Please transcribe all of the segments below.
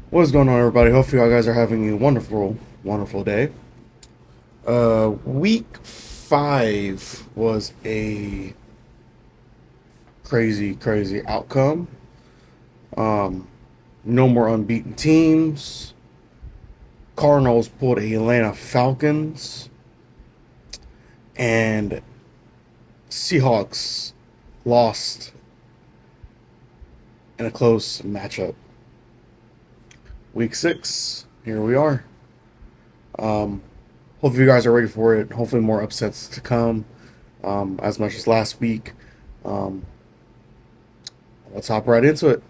What's going on, everybody? Hopefully, you guys are having a wonderful, wonderful day. Week 5 was a crazy, crazy outcome. Um, no more unbeaten teams. Cardinals pulled Atlanta Falcons, and Seahawks lost in a close matchup. Week 6, here we are. Um, Hopefully, you guys are ready for it. Hopefully, more upsets to come, as much as last week. Um, let's hop right into it.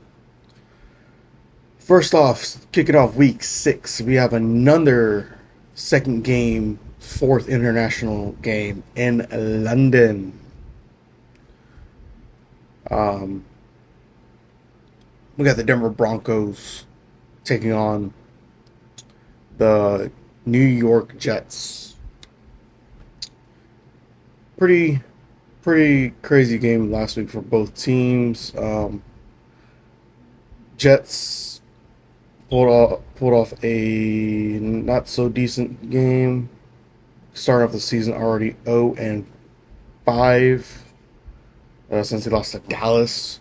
First off, kicking off week 6, we have another second game, fourth international game in London. Um, we got the Denver Broncos taking on the New York Jets. Pretty, pretty crazy game last week for both teams. Jets pulled off a not so decent game. Starting off the season already 0-5 since they lost to Dallas.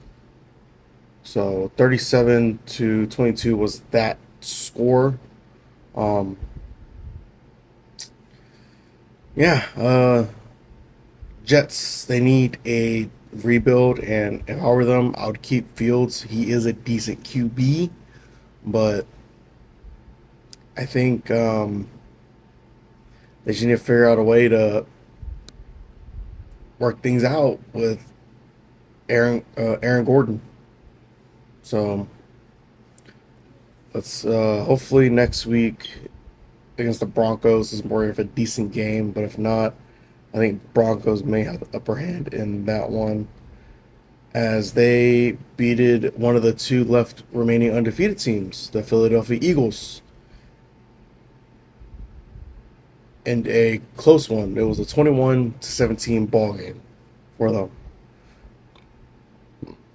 So 37-22 was that score. Um, yeah, Jets, they need a rebuild, and if I were them, I would keep Fields. He is a decent QB, but I think they just need to figure out a way to work things out with Aaron Gordon. So let's hopefully next week against the Broncos is more of a decent game, but if not, I think Broncos may have the upper hand in that one as they beated one of the two left remaining undefeated teams, the Philadelphia Eagles, in a close one. It was a 21-17 ball game for them.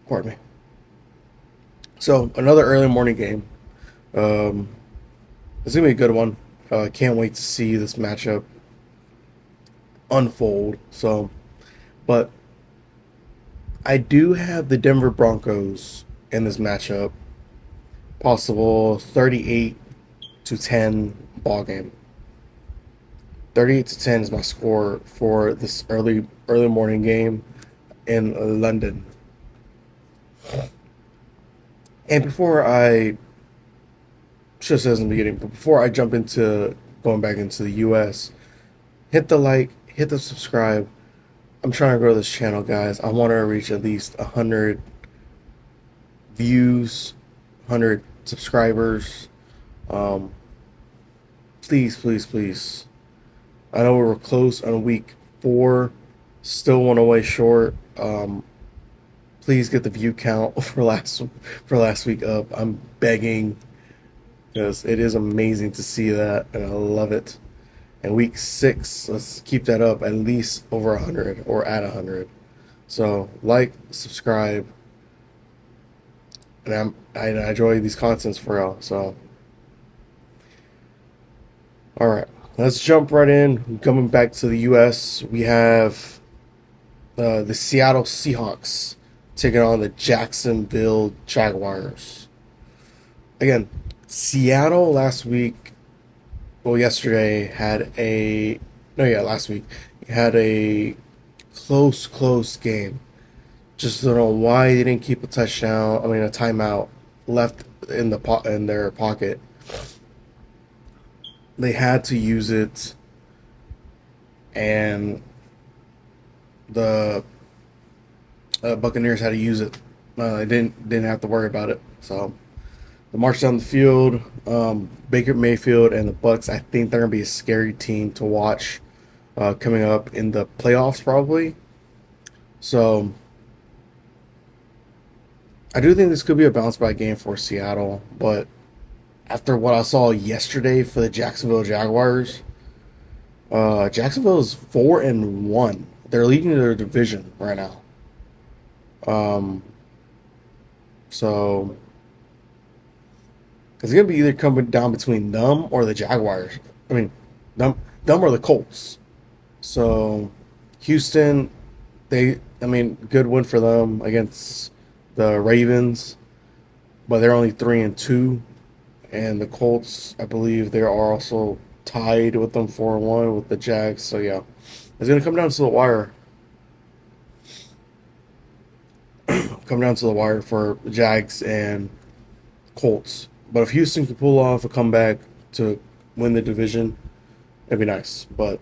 Pardon me. So another early morning game. Um, it's gonna be a good one. Can't wait to see this matchup unfold. So, but I do have the Denver Broncos in this matchup. Possible 38-10 ball game. 38-10 is my score for this early morning game in London. And before I should have said in the beginning, but before I jump into going back into the US, hit the like, hit the subscribe. I'm trying to grow this channel, guys. I want to reach at least 100 views, 100 subscribers. Um, please, please, please. I know we were close on week 4, still one away short. Please get the view count for last week up. I'm begging because it is amazing to see that, and I love it. And week 6, let's keep that up at least over 100 or at 100. So like, subscribe, and I enjoy these contents for y'all. So all right, let's jump right in. Coming back to the U.S., we have the Seattle Seahawks taking on the Jacksonville Jaguars. Again, Seattle last week, well, yesterday had a no, yeah, last week had a close game. Just don't know why they didn't keep a touchdown. I mean, a timeout left in their pocket. They had to use it, and the Buccaneers had to use it. They didn't have to worry about it. So the march down the field, Baker Mayfield and the Bucks. I think they're gonna be a scary team to watch coming up in the playoffs, probably. So I do think this could be a bounce back game for Seattle, but after what I saw yesterday for the Jacksonville Jaguars, Jacksonville is 4-1. They're leading their division right now. Um, so It's gonna be either coming down between them or the Jaguars. I mean, them or the Colts. So, Houston, I mean, good win for them against the Ravens, but they're only 3-2, and the Colts, I believe, they are also tied with them 4-1 with the Jags. So yeah, it's gonna come down to the wire. Come down to the wire for the Jags and Colts. But if Houston could pull off a comeback to win the division, it'd be nice. But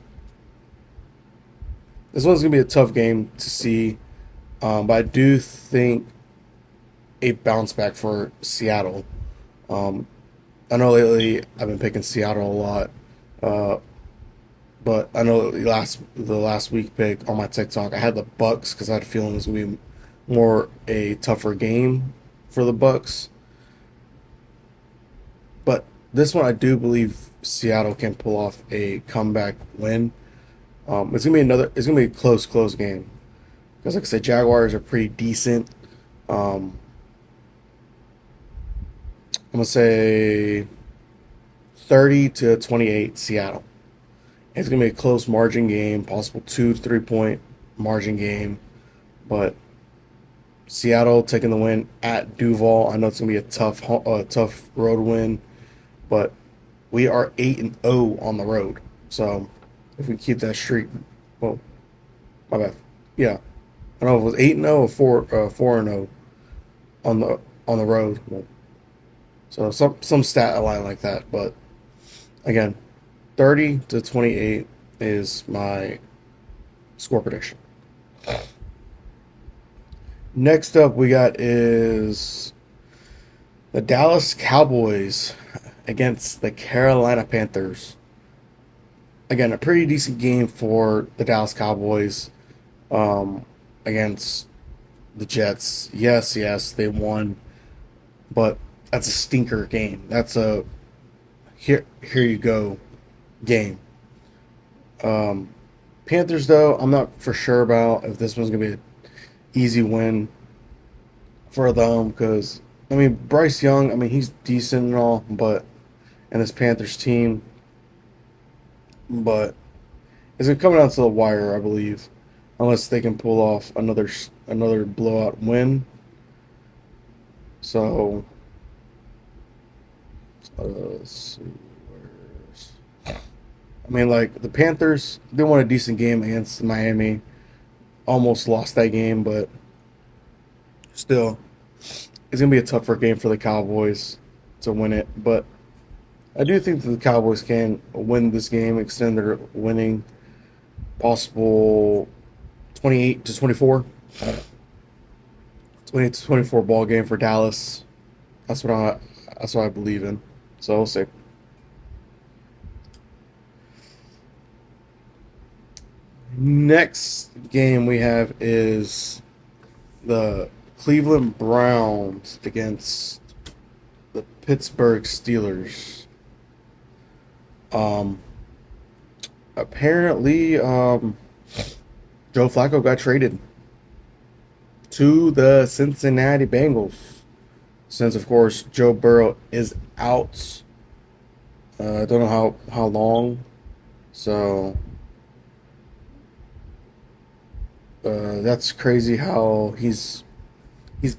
this one's gonna be a tough game to see. But I do think a bounce back for Seattle. Um, I know lately I've been picking Seattle a lot, uh, but I know the last week pick on my TikTok I had the Bucks because I had a feeling it was gonna be more a tougher game for the Bucks. But this one I do believe Seattle can pull off a comeback win. It's gonna be another. It's gonna be a close game because, like I said, Jaguars are pretty decent. Um, I'm gonna say 30-28 Seattle. It's gonna be a close margin game, possible 2 to 3 point margin game, but Seattle taking the win at Duval. I know it's gonna be a tough road win, but we are 8-0 on the road. So if we keep that streak, well, my bad. Yeah, I don't know if it was 8-0 or 4-0 on the road. So some stat line like that. But again, 30-28 is my score prediction. Next up, we got is the Dallas Cowboys against the Carolina Panthers. Again, a pretty decent game for the Dallas Cowboys against the Jets. Yes, they won, but that's a stinker game. That's a here you go game. Um, Panthers, though, I'm not for sure about if this one's gonna be an easy win for them because I mean Bryce Young, I mean he's decent and all, but and this Panthers team, but it's gonna come down to the wire, I believe, unless they can pull off another blowout win. So let's see, where's I mean like the Panthers, they won a decent game against Miami, almost lost that game, but still, it's gonna be a tougher game for the Cowboys to win it. But I do think that the Cowboys can win this game, extend their winning possible 28-24, 28-24 ball game for Dallas. That's what I believe in. So we'll see. Next game we have is the Cleveland Browns against the Pittsburgh Steelers. Um, apparently, Joe Flacco got traded to the Cincinnati Bengals. Since, of course, Joe Burrow is out. I don't know how long. So that's crazy how he's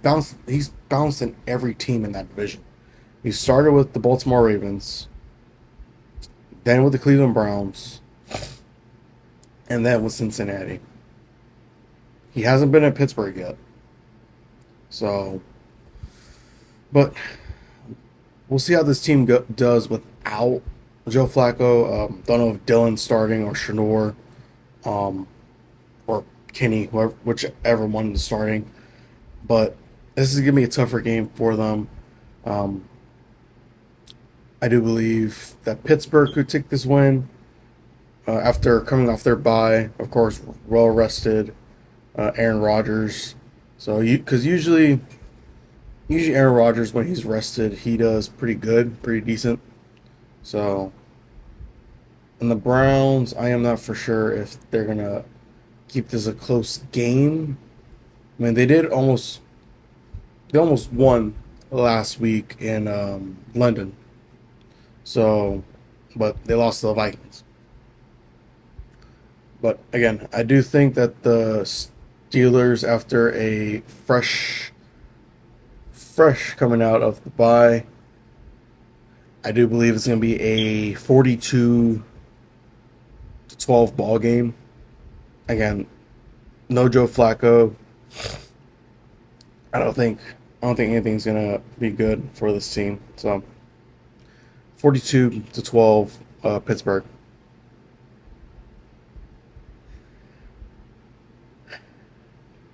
bounced in every team in that division. He started with the Baltimore Ravens, then with the Cleveland Browns, and then with Cincinnati. He hasn't been at Pittsburgh yet. So, but we'll see how this team does without Joe Flacco. Don't know if Dylan's starting or Shanor, or Kenny, whichever one is starting. But this is gonna be a tougher game for them. Um, I do believe that Pittsburgh could take this win after coming off their bye. Of course, well rested Aaron Rodgers. So because usually Aaron Rodgers when he's rested he does pretty good, pretty decent. So and the Browns, I am not for sure if they're gonna keep this a close game. I mean, they almost won last week in London. So, but they lost to the Vikings. But again, I do think that the Steelers, after a fresh coming out of the bye, I do believe it's going to be a 42-12 ball game. Again, no Joe Flacco. I don't think I don't think anything's gonna be good for this team. So 42-12, Pittsburgh.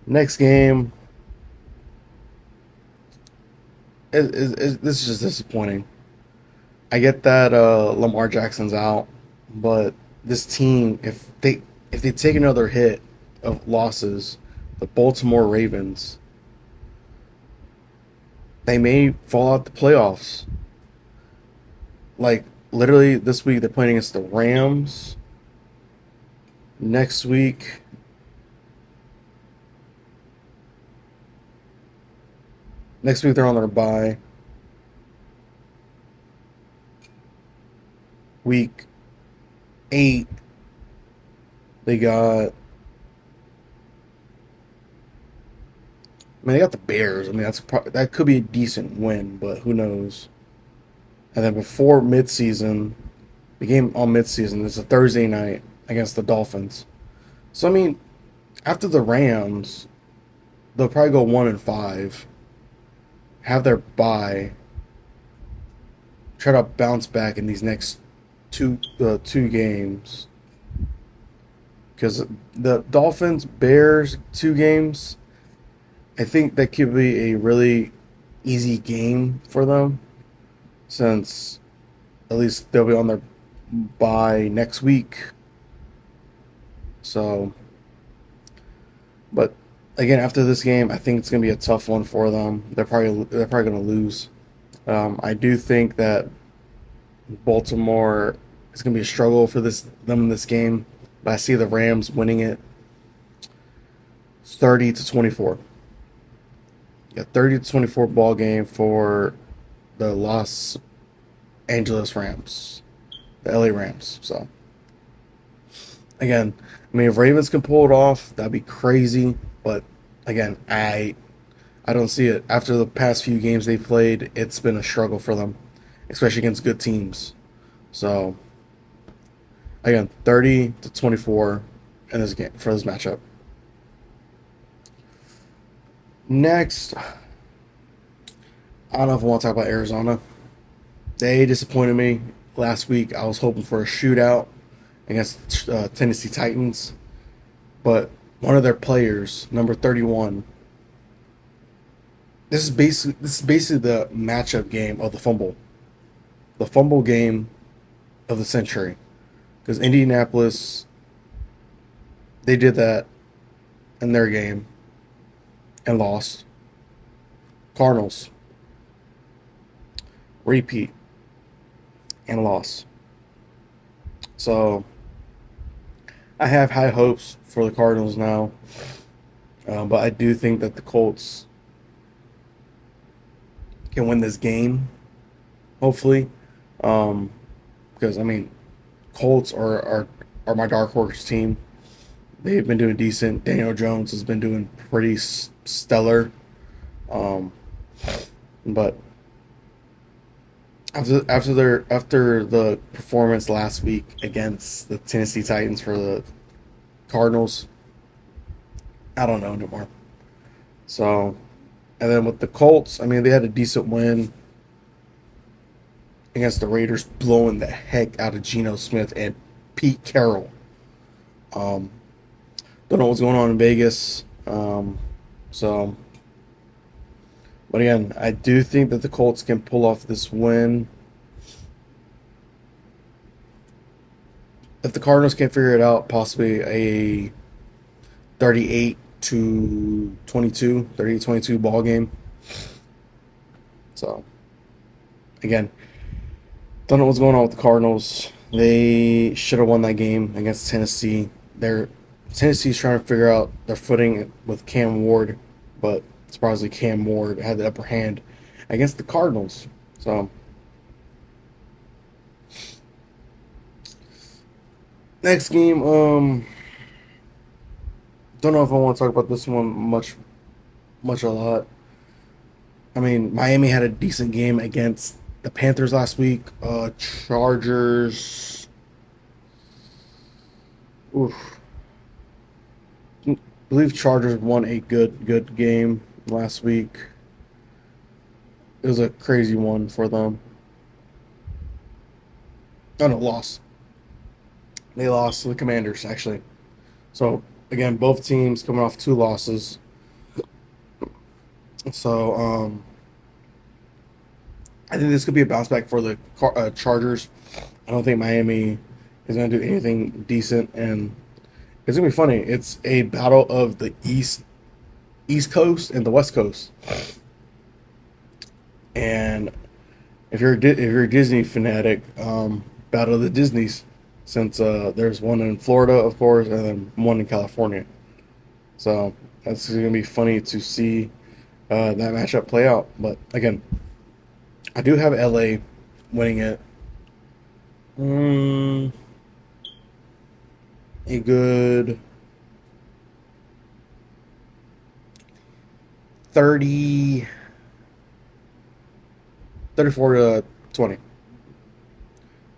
Next game this is just disappointing. I get that Lamar Jackson's out, but this team, if they take another hit of losses, the Baltimore Ravens, they may fall out the playoffs. Like literally this week they're playing against the Rams. Next week, they're on their bye. Week 8 they got. I mean, they got the Bears. I mean, that could be a decent win, but who knows? And then before midseason, the game on midseason is a Thursday night against the Dolphins. So I mean, after the Rams, they'll probably go 1-5, have their bye, try to bounce back in these next two games. Because the Dolphins Bears 2 games, I think that could be a really easy game for them, since at least they'll be on their bye next week. So, but again, after this game, I think it's gonna be a tough one for them. They're probably gonna lose. I do think that Baltimore is gonna be a struggle for them in this game, but I see the Rams winning it 30-24. Yeah, 30-24 ball game for the Los Angeles Rams, the LA Rams. So again, I mean, if Ravens can pull it off, that'd be crazy. But again, I don't see it. After the past few games they've played, it's been a struggle for them, especially against good teams. So again, 30-24 in this game for this matchup. Next, I don't know if I want to talk about Arizona. They disappointed me last week. I was hoping for a shootout against Tennessee Titans, but one of their players, number 31, this is basically the matchup game of the fumble game of the century. Because Indianapolis, they did that in their game and lost. Cardinals, repeat and lost. So I have high hopes for the Cardinals now, but I do think that the Colts can win this game, hopefully. Um, because I mean, Colts are my dark horse team. They've been doing decent. Daniel Jones has been doing pretty stellar. Um, but after the performance last week against the Tennessee Titans for the Cardinals, I don't know anymore. So, and then with the Colts, I mean, they had a decent win against the Raiders, blowing the heck out of Geno Smith and Pete Carroll. Um, don't know what's going on in Vegas. So, but again, I do think that the Colts can pull off this win. If the Cardinals can't figure it out, possibly a 38-22 ball game. So, again, don't know what's going on with the Cardinals. They should have won that game against Tennessee. Tennessee's trying to figure out their footing with Cam Ward, but surprisingly Cam Ward had the upper hand against the Cardinals. So next game, don't know if I want to talk about this one much a lot. I mean, Miami had a decent game against the Panthers last week. Chargers. Oof. I believe Chargers won a good game last week. It was a crazy one for them. Oh no, loss. They lost to the Commanders actually. So again, both teams coming off two losses. So I think this could be a bounce back for the Chargers. I don't think Miami is going to do anything decent, and it's going to be funny. It's a battle of the East Coast and the West Coast. And if you're a Disney fanatic, battle of the Disneys, since there's one in Florida, of course, and then one in California. So that's going to be funny to see that matchup play out. But again, I do have LA winning it. Mm, a good 30, 34 to 20.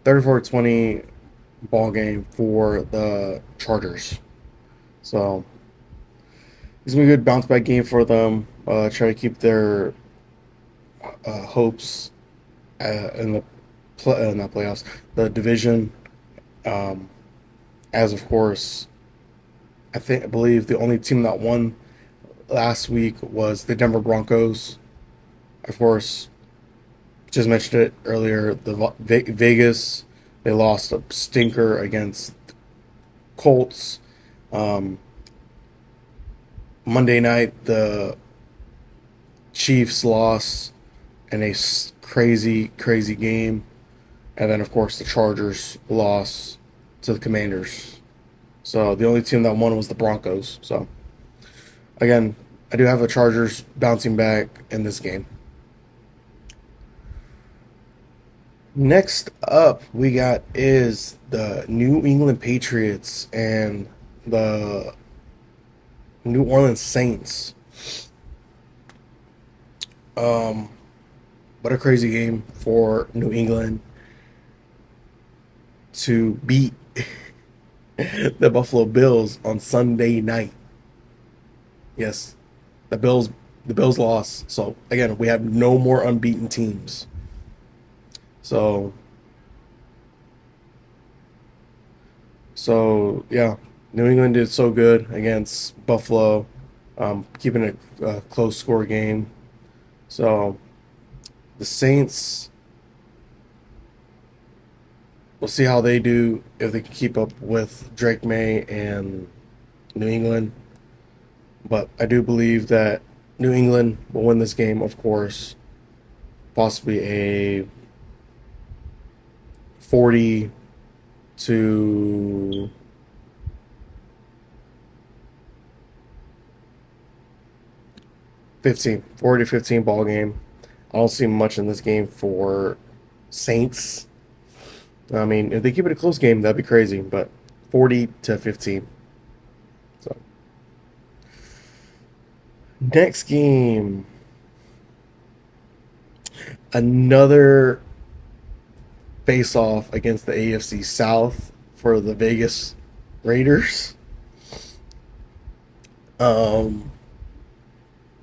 34-20 ball game for the Chargers. So it's gonna be a good bounce back game for them. Try to keep their hopes in the not playoffs, the division. Um, as of course, I believe the only team that won last week was the Denver Broncos. Of course, just mentioned it earlier. The Vegas, they lost a stinker against Colts. Um, Monday night, the Chiefs lost in a crazy game, and then of course the Chargers lost to the Commanders. So the only team that won was the Broncos. So again, I do have the Chargers bouncing back in this game. Next up, we got is the New England Patriots and the New Orleans Saints. Um, what a crazy game for New England to beat the Buffalo Bills on Sunday night. Yes, the Bills the Bills lost. So again, we have no more unbeaten teams. So yeah, New England did so good against Buffalo, keeping it a close score game. So the Saints, we'll see how they do if they can keep up with Drake May and New England. But I do believe that New England will win this game, of course. Possibly a 40 to 15, 40 to 15 ball game. I don't see much in this game for Saints. I mean, if they keep it a close game, that'd be crazy, but 40 to 15. So, next game, another face off against the AFC South for the Vegas Raiders. Um,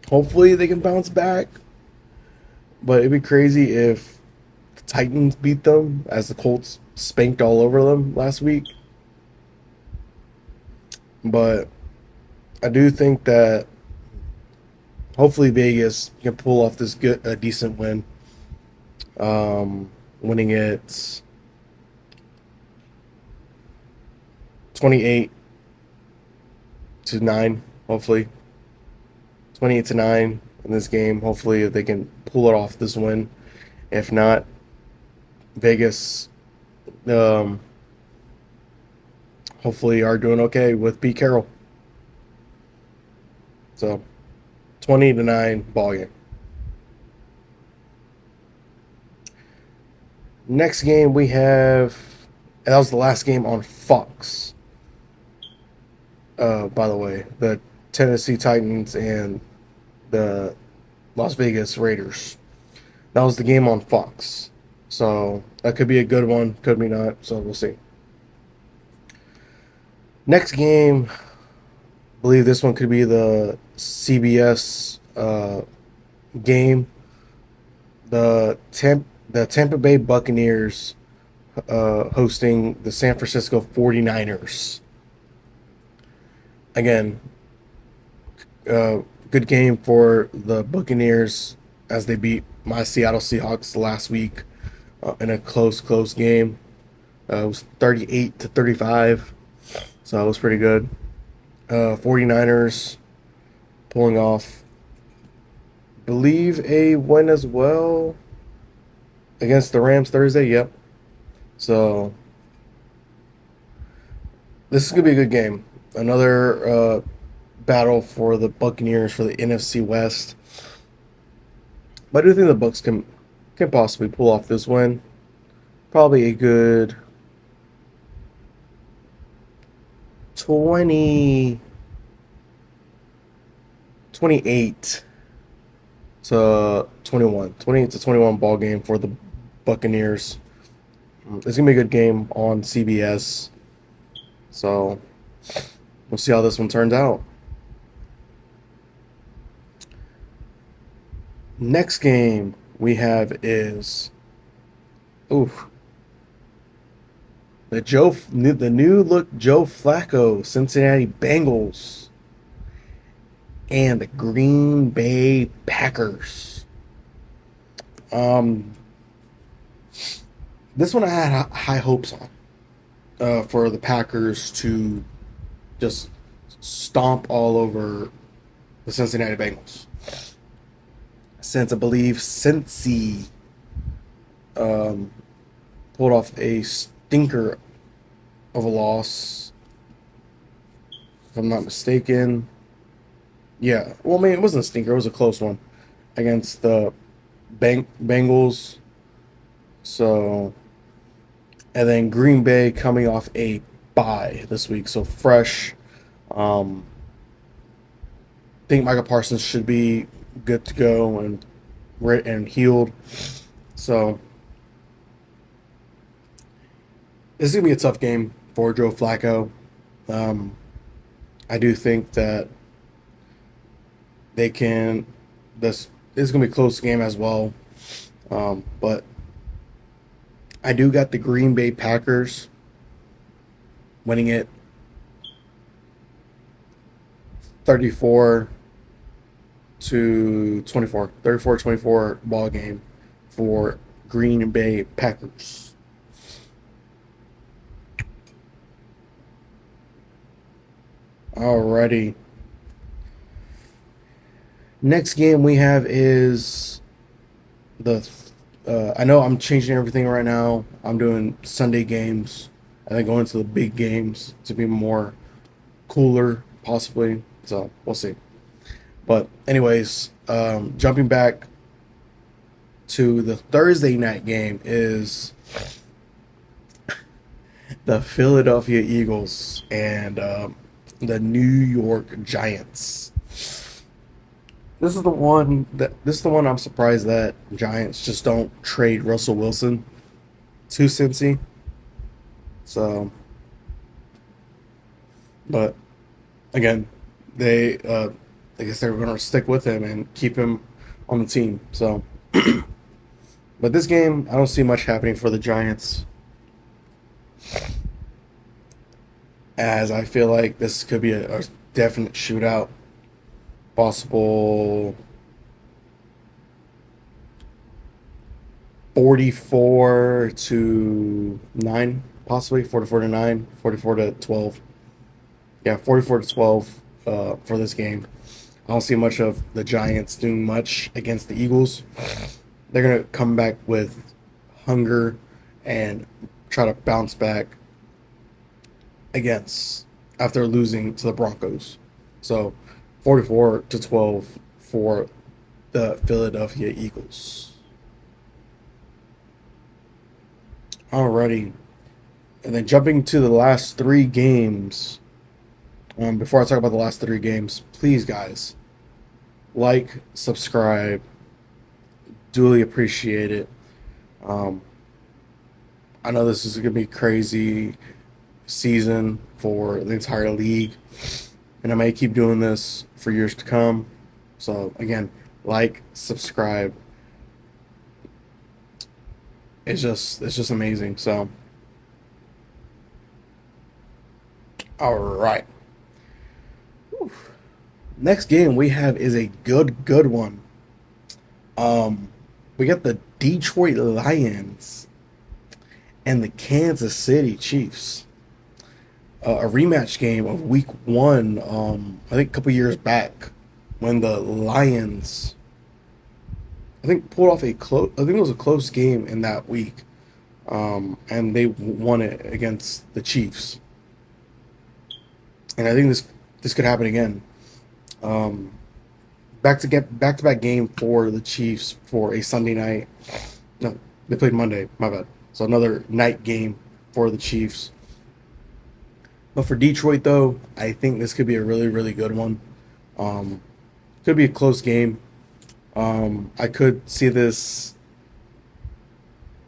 Hopefully they can bounce back, but it'd be crazy if the Titans beat them as the Colts spanked all over them last week. But I do think that hopefully Vegas can pull off this a decent win, winning it 28-9. Hopefully 28-9 in this game. Hopefully, if they can pull it off this win. If not, Vegas, um, hopefully are doing okay with Pete Carroll. So, 20-9 ball game. Next game we have. That was the last game on Fox. By the way, the Tennessee Titans and the Las Vegas Raiders. That was the game on Fox. So that could be a good one, could be not. So we'll see. Next game, I believe this one could be the CBS game. The Tampa Bay Buccaneers hosting the San Francisco 49ers. Again, good game for the Buccaneers as they beat my Seattle Seahawks last week in a close game. It was 38-35, so it was pretty good. 49ers pulling off, believe, a win as well against the Rams Thursday. Yep. So this is gonna be a good game. Another battle for the Buccaneers for the NFC West. But I do think the Bucks can possibly pull off this win. Probably a good 20, 28 to 21. 28 to 21 ball game for the Buccaneers. It's gonna be a good game on CBS. So we'll see how this one turns out. Next game we have is oof the new look Joe Flacco Cincinnati Bengals and the Green Bay Packers. Um, this one I had high hopes on for the Packers to just stomp all over the Cincinnati Bengals. Since I believe Cincy um, pulled off a stinker of a loss, if I'm not mistaken. Yeah, well, I mean, it wasn't a stinker; it was a close one against the Bengals. So, and then Green Bay coming off a bye this week, so fresh. Think Michael Parsons should be good to go and healed. So this is gonna be a tough game for Joe Flacco. Um, I do think that they can. This is gonna be a close game as well. But I do got the Green Bay Packers winning it 34 to 24. 34-24 ball game for Green Bay Packers. Alrighty. Next game we have is the. I know I'm changing everything right now. I'm doing Sunday games and then going to the big games to be more cooler, possibly. So we'll see. But anyways, jumping back to the Thursday night game is the Philadelphia Eagles and the New York Giants. This is the one I'm surprised that Giants just don't trade Russell Wilson to Cincy. So, but again, they I guess they were going to stick with him and keep him on the team. So, but this game, I don't see much happening for the Giants, as I feel like this could be a definite shootout. Possible 44 to 9, possibly 44 to 9, 44 to 12. Yeah, 44 to 12 for this game. I don't see much of the Giants doing much against the Eagles. They're going to come back with hunger and try to bounce back against after losing to the Broncos. So 44 to 12 for the Philadelphia Eagles. Alrighty, and then jumping to the last three games. Before I talk about the last three games, please, guys, like, subscribe, duly appreciate it. Um, I know this is gonna be crazy season for the entire league, and I may keep doing this for years to come. So again, like, subscribe. It's just amazing. So all right, next game we have is a good one. Um, we got the Detroit Lions and the Kansas City Chiefs. A rematch game of Week One. I think a couple years back when the Lions, I think, pulled off a close. I think it was a close game in that week, and they won it against the Chiefs. And I think this could happen again. Um, back to back game for the Chiefs for a Sunday night. No, they played Monday. My bad. So another night game for the Chiefs. But for Detroit, though, I think this could be a really good one. Um, could be a close game. I could see this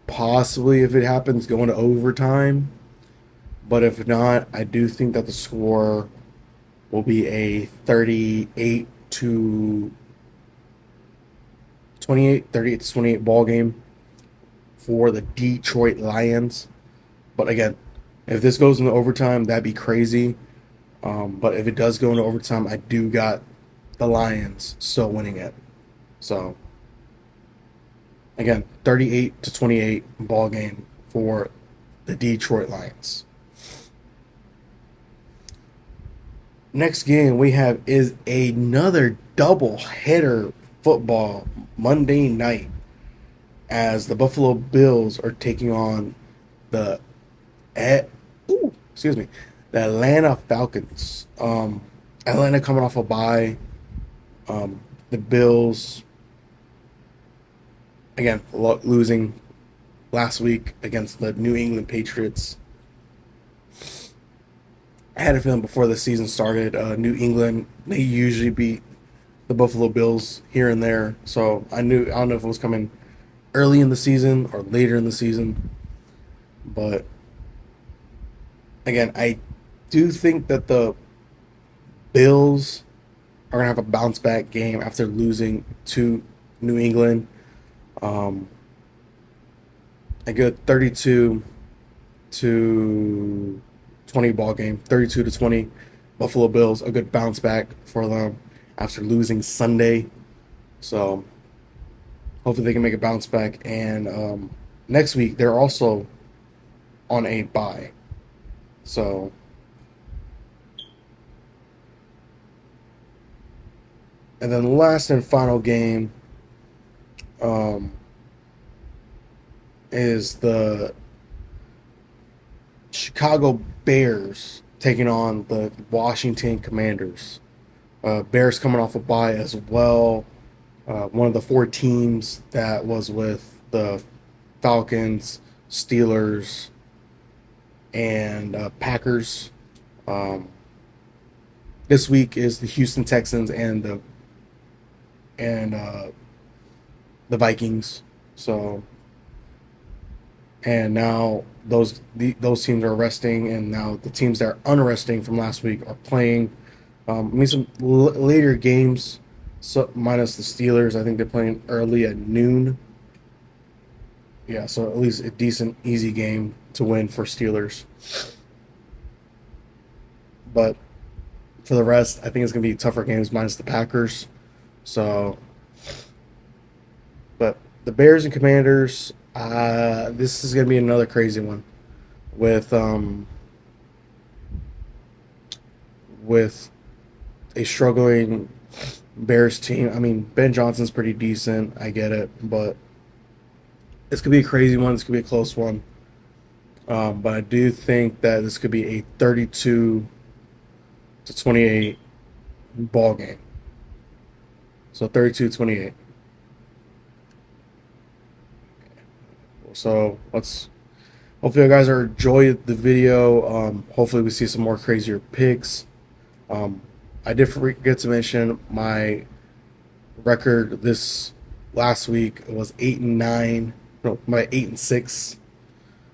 possibly, if it happens, going to overtime. But if not, I do think that the score will be a 38 to 28, 38 to 28 ball game for the Detroit Lions. But again, if this goes into overtime, that'd be crazy. But if it does go into overtime, I do got the Lions still winning it. So again, 38 to 28 ball game for the Detroit Lions. Next game we have is another double header football Monday night as the Buffalo Bills are taking on the eh, excuse me, the Atlanta Falcons. Atlanta coming off a bye. The Bills again losing last week against the New England Patriots. I had a feeling before the season started, New England, they usually beat the Buffalo Bills here and there. So I don't know if it was coming early in the season or later in the season. But again, I do think that the Bills are going to have a bounce back game after losing to New England. Um, a good 32 to 20 ball game, 32 to 20. Buffalo Bills, a good bounce back for them after losing Sunday. So hopefully they can make a bounce back. And next week they're also on a bye. So and then the last and final game um, is the Chicago Bears taking on the Washington Commanders. Bears coming off a bye as well. One of the four teams that was with the Falcons, Steelers, and Packers. Um, this week is the Houston Texans and the Vikings. So and now those teams are resting, and now the teams that are unresting from last week are playing. Some later games, so minus the Steelers. I think they're playing early at noon. Yeah, so at least a decent, easy game to win for Steelers. But for the rest, I think it's gonna be tougher games minus the Packers. So, but the Bears and Commanders, this is gonna be another crazy one with with a struggling Bears team. I mean, Ben Johnson's pretty decent. I get it, but it's gonna be a crazy one. It's gonna be a close one. But I do think that this could be a 32 to 28 ball game. So 32-28. So let's Hopefully, you guys are enjoying the video. Hopefully, we see some more crazier picks. Um, I did forget to mention my record this last week was 8-9. No, my 8-6.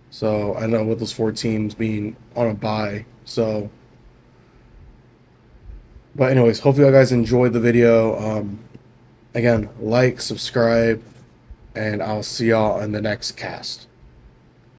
So I know with those four teams being on a bye. So, but anyways, hopefully you guys enjoyed the video. Again, like, subscribe, and I'll see y'all in the next cast.